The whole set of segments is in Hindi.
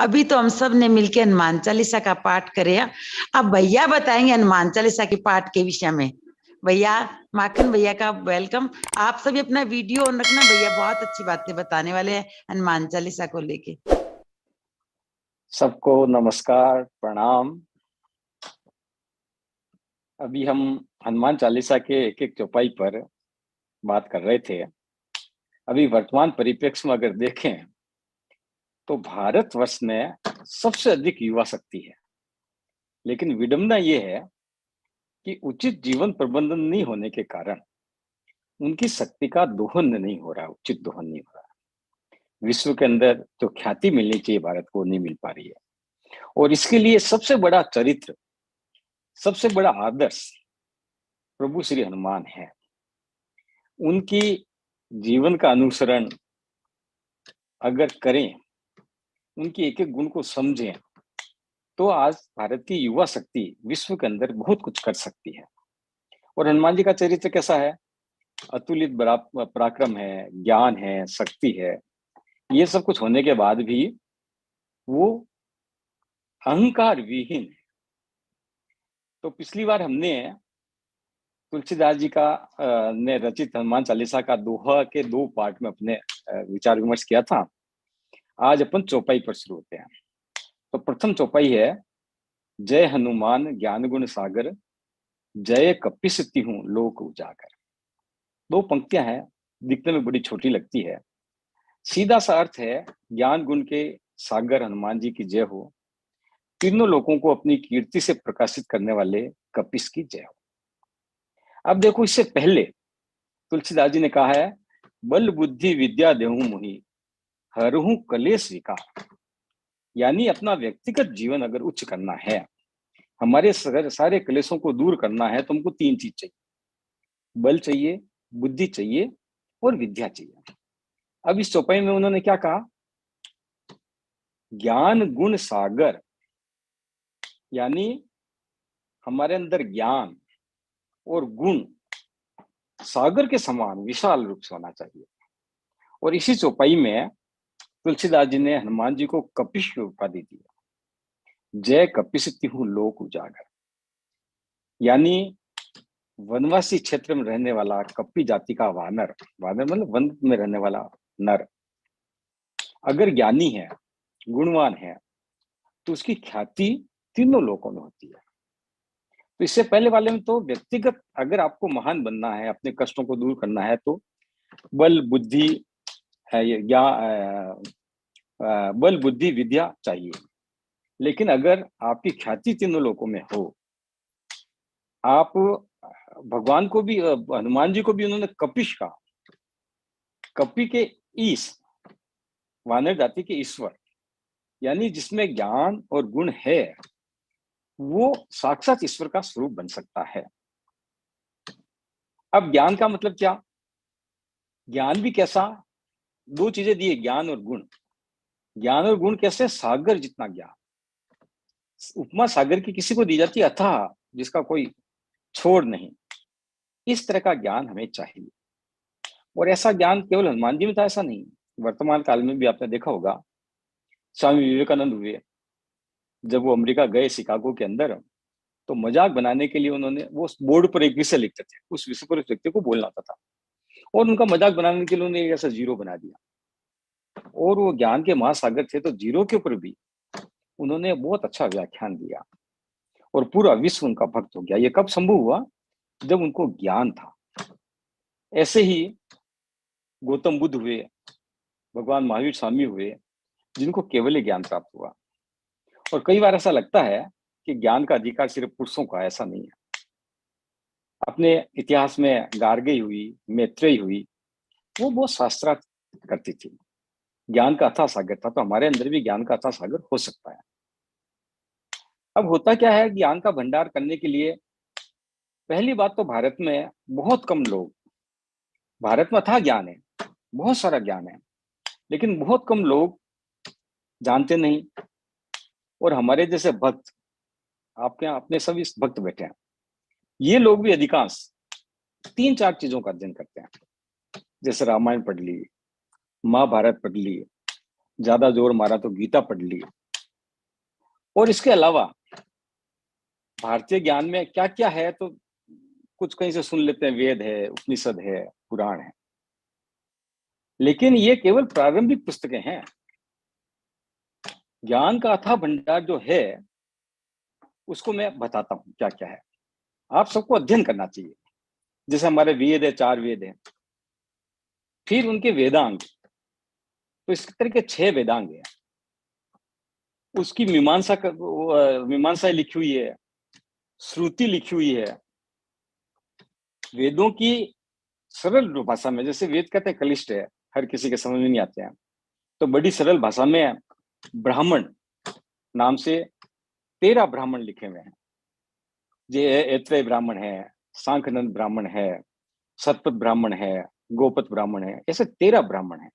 अभी तो हम सब ने मिलकर हनुमान चालीसा का पाठ करे। अब भैया बताएंगे हनुमान चालीसा के पाठ के विषय में। भैया, माखन भैया का वेलकम। आप सभी अपना वीडियो ऑन रखना, भैया बहुत अच्छी बातें बताने वाले हैं हनुमान चालीसा को लेके। सबको नमस्कार, प्रणाम। अभी हम हनुमान चालीसा के एक एक चौपाई पर बात कर रहे थे। अभी वर्तमान परिप्रेक्ष्य में अगर देखें तो भारतवर्ष में सबसे अधिक युवा शक्ति है, लेकिन विडंबना ये है कि उचित जीवन प्रबंधन नहीं होने के कारण उनकी शक्ति का दोहन नहीं हो रहा, उचित दोहन नहीं हो रहा। विश्व के अंदर जो ख्याति मिलनी चाहिए भारत को नहीं मिल पा रही है, और इसके लिए सबसे बड़ा चरित्र, सबसे बड़ा आदर्श प्रभु श्री हनुमान है। उनकी जीवन का अनुसरण अगर करें, उनकी एक एक गुण को समझें, तो आज भारत की युवा शक्ति विश्व के अंदर बहुत कुछ कर सकती है। और हनुमान जी का चरित्र कैसा है? अतुलित पराक्रम है, ज्ञान है, शक्ति है। ये सब कुछ होने के बाद भी वो अहंकार विहीन है। तो पिछली बार हमने तुलसीदास जी का ने रचित हनुमान चालीसा का दोहा के 2 पार्ट में अपने विचार विमर्श किया था। आज अपन चौपाई पर शुरू होते हैं। तो प्रथम चौपाई है, जय हनुमान ज्ञान गुण सागर, जय कपीस तिहुँ लोक उजागर। 2 पंक्तियां हैं, दिखने में बड़ी छोटी लगती है। सीधा सा अर्थ है, ज्ञान गुण के सागर हनुमान जी की जय हो, तीनों लोगों को अपनी कीर्ति से प्रकाशित करने वाले कपीस की जय हो। अब देखो, इससे पहले तुलसीदास जी ने कहा है, बल बुद्धि विद्या देहु मुहि, हरहु कलेश विकार। यानी अपना व्यक्तिगत जीवन अगर उच्च करना है, हमारे सारे कलेशों को दूर करना है, तो हमको 3 चीज चाहिए। बल चाहिए, बुद्धि चाहिए और विद्या चाहिए। अब इस चौपाई में उन्होंने क्या कहा? ज्ञान गुण सागर, यानी हमारे अंदर ज्ञान और गुण सागर के समान विशाल रूप से होना चाहिए। और इसी चौपाई में तुलसीदास जी ने हनुमान जी को कपीश की उपाधि दी, जय कपीस तिहुँ लोक उजागर। यानी वनवासी क्षेत्र में रहने वाला कपी जाति का वानर, वानर मतलब वन में रहने वाला नर, अगर ज्ञानी है, गुणवान है, तो उसकी ख्याति तीनों लोकों में होती है। तो इससे पहले वाले में तो व्यक्तिगत अगर आपको महान बनना है, अपने कष्टों को दूर करना है, तो बल बुद्धि या बल बुद्धि विद्या चाहिए। लेकिन अगर आपकी ख्याति तीनों लोकों में हो, आप भगवान को भी, हनुमान जी को भी उन्होंने कपीश कहा, कपी के ईश, वानर जाति के ईश्वर, यानी जिसमें ज्ञान और गुण है, वो साक्षात ईश्वर का स्वरूप बन सकता है। अब ज्ञान का मतलब क्या? ज्ञान भी कैसा? 2 चीजें दी है, ज्ञान और गुण। ज्ञान और गुण कैसे? सागर जितना ज्ञान। उपमा सागर की किसी को दी जाती है, अथाह, जिसका कोई छोड़ नहीं। इस तरह का ज्ञान हमें चाहिए। और ऐसा ज्ञान केवल हनुमान जी में था ऐसा नहीं, वर्तमान काल में भी आपने देखा होगा। स्वामी विवेकानंद हुए, जब वो अमेरिका गए शिकागो के अंदर, तो मजाक बनाने के लिए उन्होंने वो बोर्ड पर एक विषय लिखते थे, उस विषय पर उस व्यक्ति को बोलना होता था, और उनका मजाक बनाने के लिए उन्होंने एक ऐसा जीरो बना दिया। और वो ज्ञान के महासागर थे, तो जीरो के ऊपर भी उन्होंने बहुत अच्छा व्याख्यान दिया, और पूरा विश्व उनका भक्त हो गया। ये कब संभव हुआ? जब उनको ज्ञान था। ऐसे ही गौतम बुद्ध हुए, भगवान महावीर स्वामी हुए, जिनको केवल ज्ञान प्राप्त हुआ। और कई बार ऐसा लगता है कि ज्ञान का अधिकार सिर्फ पुरुषों का, ऐसा नहीं है। अपने इतिहास में गार्गी हुई, मैत्रेयी हुई, वो बहुत शास्त्रार्थ करती थी, ज्ञान का अथाह सागर था। तो हमारे अंदर भी ज्ञान का अथाह सागर हो सकता है। अब होता क्या है, ज्ञान का भंडार करने के लिए पहली बात तो भारत में बहुत कम लोग, भारत में अथाह ज्ञान है, बहुत सारा ज्ञान है, लेकिन बहुत कम लोग जानते नहीं। और हमारे जैसे भक्त, आपके यहाँ अपने सभी भक्त बैठे हैं, ये लोग भी अधिकांश 3-4 चीजों का अध्ययन करते हैं। जैसे रामायण पढ़ ली, महाभारत पढ़ ली, ज्यादा जोर मारा तो गीता पढ़ ली, और इसके अलावा भारतीय ज्ञान में क्या क्या है, तो कुछ कहीं से सुन लेते हैं, वेद है, उपनिषद है, पुराण है, लेकिन ये केवल प्रारंभिक पुस्तकें हैं। ज्ञान का अथाह भंडार जो है उसको मैं बताता हूं क्या क्या है। आप सबको अध्ययन करना चाहिए। जैसे हमारे वेद है, 4 वेद हैं, फिर उनके वेदांग, तो इस तरह के 6 वेदांग हैं। उसकी मीमांसा लिखी हुई है, श्रुति लिखी हुई है। वेदों की सरल भाषा में, जैसे वेद कहते हैं कलिष्ठ है, हर किसी के समझ में नहीं आते हैं, तो बड़ी सरल भाषा में ब्राह्मण नाम से 13 ब्राह्मण लिखे हुए हैं। जे ऐत्रेय ब्राह्मण है, सांख्यनंद ब्राह्मण है, सतपथ ब्राह्मण है, गोपत ब्राह्मण है, ऐसे 13 ब्राह्मण है।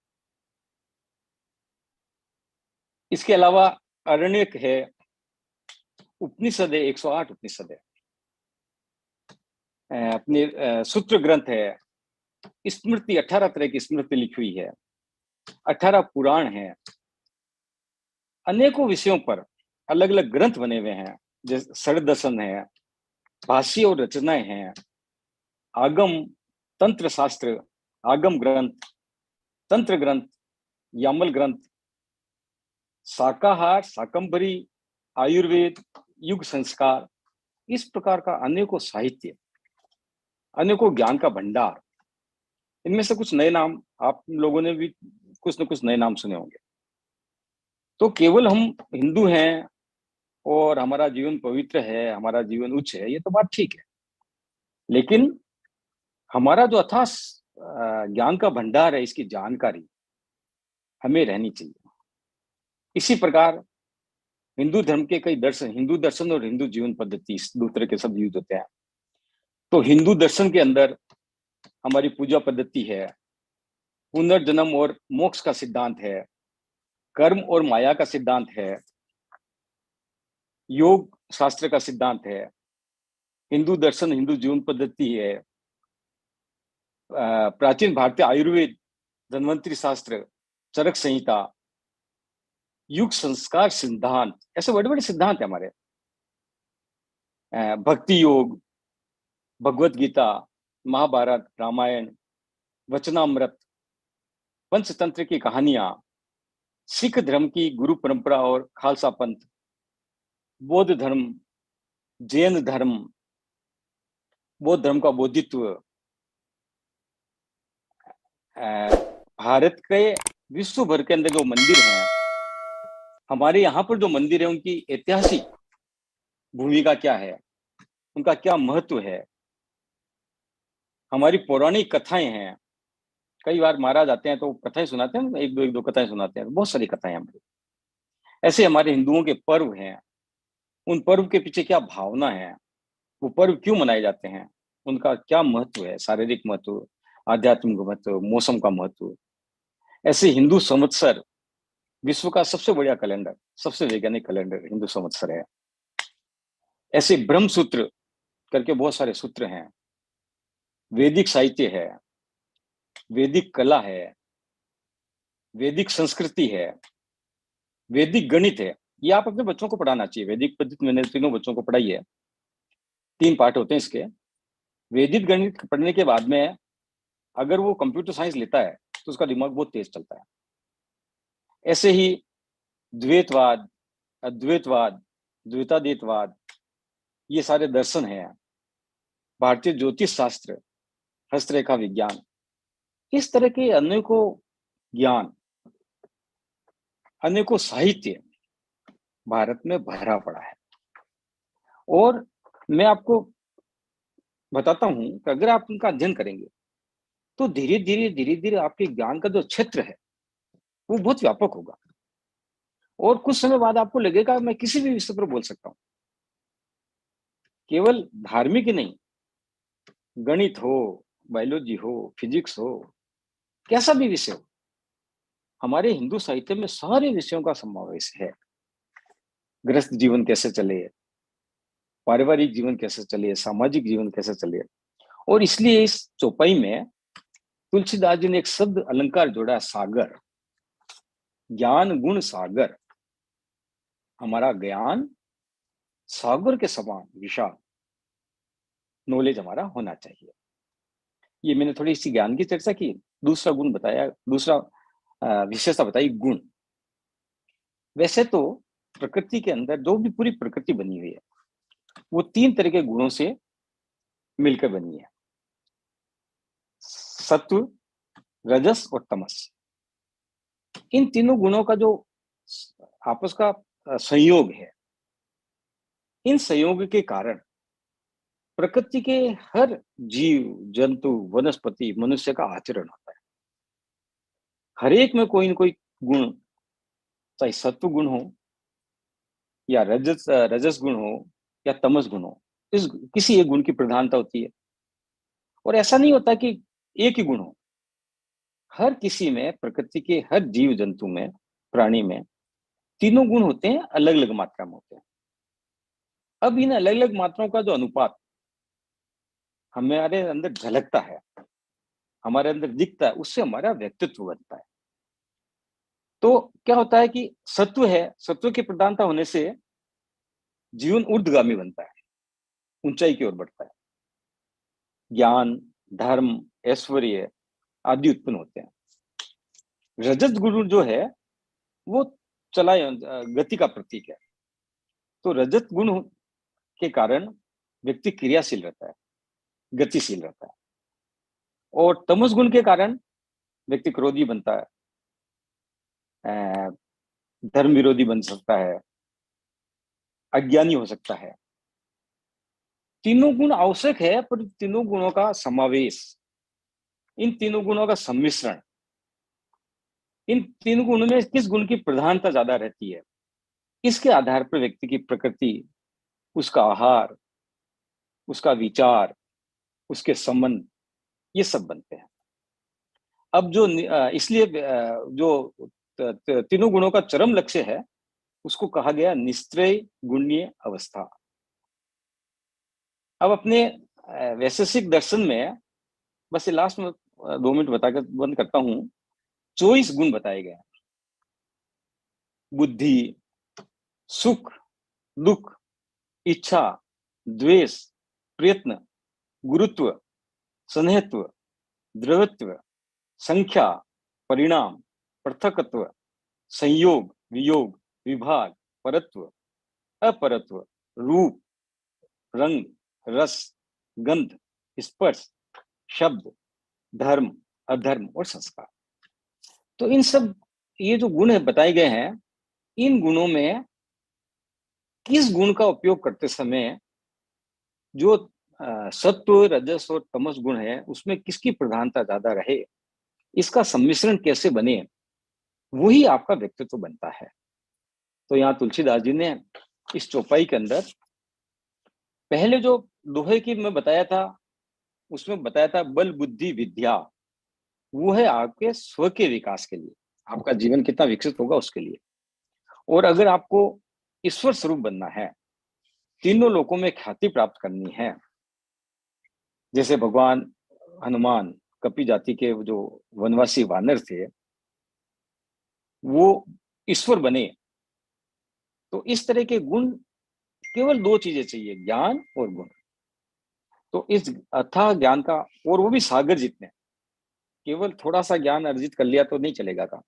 इसके अलावा अरण्यक है, उपनिषद है, 108 उपनिषद है, अपने सूत्र ग्रंथ है, स्मृति 18 तरह की स्मृति लिखी हुई है, 18 पुराण है, अनेकों विषयों पर अलग अलग ग्रंथ बने हुए हैं। जैसे षड्दर्शन है, भाष्य और रचनाएं हैं, आगम तंत्र शास्त्र, आगम ग्रंथ, तंत्र ग्रंथ, यामल ग्रंथ, शाकाहार, शाकंभरी, आयुर्वेद, युग संस्कार, इस प्रकार का अनेकों साहित्य, अनेकों ज्ञान का भंडार। इनमें से कुछ नए नाम आप लोगों ने भी कुछ न कुछ नए नाम सुने होंगे। तो केवल हम हिंदू हैं और हमारा जीवन पवित्र है, हमारा जीवन उच्च है, ये तो बात ठीक है, लेकिन हमारा जो अथाह ज्ञान का भंडार है, इसकी जानकारी हमें रहनी चाहिए। इसी प्रकार हिंदू धर्म के कई दर्शन, हिंदू दर्शन और हिंदू जीवन पद्धति, इस दो तरह के शब्द यूज होते हैं। तो हिंदू दर्शन के अंदर हमारी पूजा पद्धति है, पुनर्जन्म और मोक्ष का सिद्धांत है, कर्म और माया का सिद्धांत है, योग शास्त्र का सिद्धांत है, हिंदू दर्शन हिंदू जीवन पद्धति है, प्राचीन भारतीय आयुर्वेद, धन्वंतरी शास्त्र, चरक संहिता, युग संस्कार सिद्धांत, ऐसे बड़े बड़े सिद्धांत है हमारे। भक्ति योग, भगवत गीता, महाभारत, रामायण, वचनामृत, पंचतंत्र की कहानियां, सिख धर्म की गुरु परंपरा और खालसा पंथ, बौद्ध धर्म, जैन धर्म, बौद्ध धर्म का बौद्धित्व, भारत के विश्व भर के अंदर जो मंदिर हैं, हमारे यहाँ पर जो मंदिर है उनकी ऐतिहासिक भूमिका क्या है, उनका क्या महत्व है, हमारी पौराणिक कथाएं हैं। कई बार महाराज आते हैं तो कथाएं सुनाते हैं, एक दो कथाएं सुनाते हैं, बहुत सारी कथाएं हमारी। ऐसे हमारे हिंदुओं के पर्व हैं, उन पर्व के पीछे क्या भावना है, वो पर्व क्यों मनाए जाते हैं, उनका क्या महत्व है, शारीरिक महत्व, आध्यात्मिक महत्व, मौसम का महत्व। ऐसे हिंदू संवत्सर, विश्व का सबसे बढ़िया कैलेंडर, सबसे वैज्ञानिक कैलेंडर हिंदू संवत्सर है। ऐसे ब्रह्म सूत्र करके बहुत सारे सूत्र हैं, वैदिक साहित्य है, वैदिक कला है, वैदिक संस्कृति है, वैदिक गणित है। ये आप अपने बच्चों को पढ़ाना चाहिए। वैदिक पद्धति मैंने तीनों बच्चों को पढ़ाई है, 3 पार्ट होते हैं इसके। वैदिक गणित पढ़ने के बाद में अगर वो कंप्यूटर साइंस लेता है तो उसका दिमाग बहुत तेज चलता है। ऐसे ही द्वैतवाद, अद्वैतवाद, द्वैताद्वैतवाद, ये सारे दर्शन हैं। भारतीय ज्योतिष शास्त्र, हस्तरेखा विज्ञान, इस तरह के अनेकों ज्ञान, अनेकों साहित्य भारत में भरा पड़ा है। और मैं आपको बताता हूं कि अगर आप उनका अध्ययन करेंगे तो धीरे धीरे आपके ज्ञान का जो क्षेत्र है वो बहुत व्यापक होगा, और कुछ समय बाद आपको लगेगा मैं किसी भी विषय पर बोल सकता हूं। केवल धार्मिक ही नहीं, गणित हो, बायोलॉजी हो, फिजिक्स हो, कैसा भी विषय हो, हमारे हिंदू साहित्य में सारे विषयों का समावेश है। गृहस्थ जीवन कैसे चले, पारिवारिक जीवन कैसे चले, सामाजिक जीवन कैसे चले। और इसलिए इस चौपाई में तुलसीदास जी ने एक शब्द अलंकार जोड़ा, सागर, ज्ञान गुण सागर। हमारा ज्ञान सागर के समान विशाल नॉलेज हमारा होना चाहिए। ये मैंने थोड़ी सी ज्ञान की चर्चा की। दूसरा गुण बताया, दूसरा विशेषता बताई गुण। वैसे तो प्रकृति के अंदर जो भी पूरी प्रकृति बनी हुई है वो 3 तरह के गुणों से मिलकर बनी है, सत्व, रजस और तमस। इन तीनों गुणों का जो आपस का संयोग है, इन संयोग के कारण प्रकृति के हर जीव, जंतु, वनस्पति, मनुष्य का आचरण होता है। हर एक में कोई न कोई गुण, चाहे सत्व गुण हो या रजस गुण हो या तमस गुण हो, इस किसी एक गुण की प्रधानता होती है। और ऐसा नहीं होता कि एक ही गुण हो, हर किसी में, प्रकृति के हर जीव जंतु में, प्राणी में तीनों गुण होते हैं, अलग अलग मात्रा में होते हैं। अब इन अलग अलग मात्राओं का जो अनुपात हमारे अंदर झलकता है, हमारे अंदर दिखता है, उससे हमारा व्यक्तित्व बनता है। तो क्या होता है कि सत्व है, सत्व की प्रधानता होने से जीवन ऊर्ध्वगामी बनता है, ऊंचाई की ओर बढ़ता है। ज्ञान, धर्म, ऐश्वर्य आदि उत्पन्न होते हैं। रजत गुण जो है वो गति का प्रतीक है। तो रजत गुण के कारण व्यक्ति क्रियाशील रहता है, गतिशील रहता है। और तमस गुण के कारण व्यक्ति क्रोधी बनता है, धर्म विरोधी बन सकता है, अज्ञानी हो सकता है। तीनों गुण आवश्यक है, पर तीनों गुणों का समावेश, इन तीनों गुणों का सम्मिश्रण, इन तीनों गुणों में किस गुण की प्रधानता ज्यादा रहती है, इसके आधार पर व्यक्ति की प्रकृति, उसका आहार, उसका विचार, उसके संबंध, ये सब बनते हैं। अब जो इसलिए जो तीनों गुणों का चरम लक्ष्य है उसको कहा गया निस्त्रय गुण्य अवस्था। अब अपने वैशेषिक दर्शन में बस ये लास्ट में 2 मिनट बताकर बंद करता हूं। 24 गुण बताए गए हैं। बुद्धि, सुख, दुख, इच्छा, द्वेष, प्रयत्न, गुरुत्व, स्नेहत्व, द्रवत्व, संख्या, परिणाम, पृथकत्व, संयोग, वियोग, विभाग, परत्व, अपरत्व, रूप, रंग, रस, गंध, स्पर्श, शब्द, धर्म, अधर्म और संस्कार। तो इन सब ये जो गुण बताए गए हैं, इन गुणों में किस गुण का उपयोग करते समय जो सत्व, रजस और तमस गुण है उसमें किसकी प्रधानता ज्यादा रहे, इसका सम्मिश्रण कैसे बने, वही आपका व्यक्तित्व बनता है। तो यहाँ तुलसीदास जी ने इस चौपाई के अंदर पहले जो दोहे की मैं बताया था, उसमें बताया था बल, बुद्धि, विद्या, वो है आपके स्व के विकास के लिए, आपका जीवन कितना विकसित होगा उसके लिए। और अगर आपको ईश्वर स्वरूप बनना है, तीनों लोकों में ख्याति प्राप्त करनी है, जैसे भगवान हनुमान कपि जाति के जो वनवासी वानर थे वो ईश्वर बने, तो इस तरह के गुण, केवल 2 चीजें चाहिए, ज्ञान और गुण। तो इस अथाह ज्ञान का, और वो भी सागर जितने, केवल थोड़ा सा ज्ञान अर्जित कर लिया तो नहीं चलेगा था।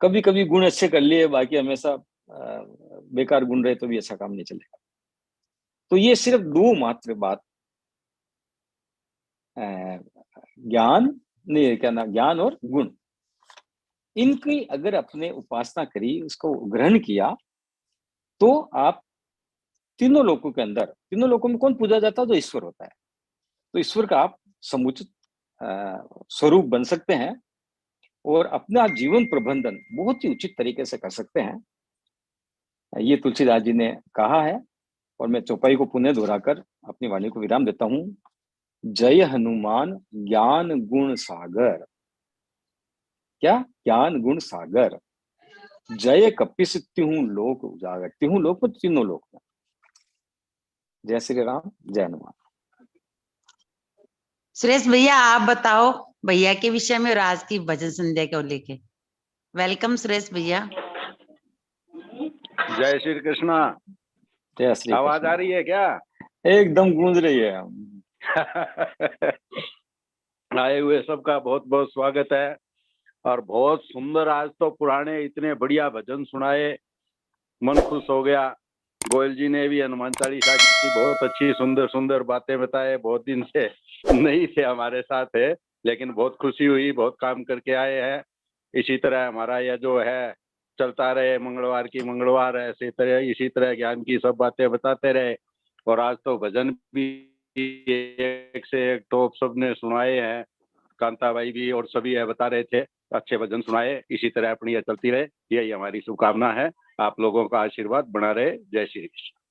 कभी कभी गुण अच्छे कर लिए, बाकी हमेशा बेकार गुण रहे तो भी अच्छा काम नहीं चलेगा। तो ये सिर्फ 2 मात्र बात, ज्ञान नहीं, क्या ना, ज्ञान और गुण, इनकी अगर अपने उपासना करी, उसको ग्रहण किया, तो आप तीनों लोकों के अंदर, तीनों लोकों में कौन पूजा जाता है? जो ईश्वर होता है। तो ईश्वर का आप समुचित स्वरूप बन सकते हैं और अपना जीवन प्रबंधन बहुत ही उचित तरीके से कर सकते हैं। ये तुलसीदास जी ने कहा है। और मैं चौपाई को पुनः दोहराकर अपनी वाणी को विराम देता हूं। जय हनुमान ज्ञान गुण सागर, क्या? ज्ञान गुण सागर। जय कपि तिहु लोक उजागर, तिहु लोक में, तीनों लोक में। जय श्री राम, जय हनुमान। सुरेश भैया आप बताओ भैया के विषय में और आज की भजन संध्या को लेके। वेलकम सुरेश भैया। जय श्री कृष्णा। जय श्री आवाज कृष्ण। आ रही है क्या? एकदम गूंज रही है। आए हुए सबका बहुत बहुत स्वागत है। और बहुत सुंदर, आज तो पुराने इतने बढ़िया भजन सुनाए, मन खुश हो गया। गोयल जी ने भी हनुमान चालीसा की बहुत अच्छी सुंदर सुंदर बातें बताए। बहुत दिन से नहीं थे हमारे साथ है, लेकिन बहुत खुशी हुई, बहुत काम करके आए हैं। इसी तरह हमारा यह जो है चलता रहे, मंगलवार की मंगलवार, ऐसी तरह इसी तरह ज्ञान की सब बातें बताते रहे। और आज तो भजन भी एक से एक टॉप सबने सुनाए हैं। कांता भाई भी और सभी है बता रहे थे, अच्छे भजन सुनाए। इसी तरह अपनी यह चलती रहे, यही हमारी शुभकामना है। आप लोगों का आशीर्वाद बना रहे। जय श्री कृष्ण।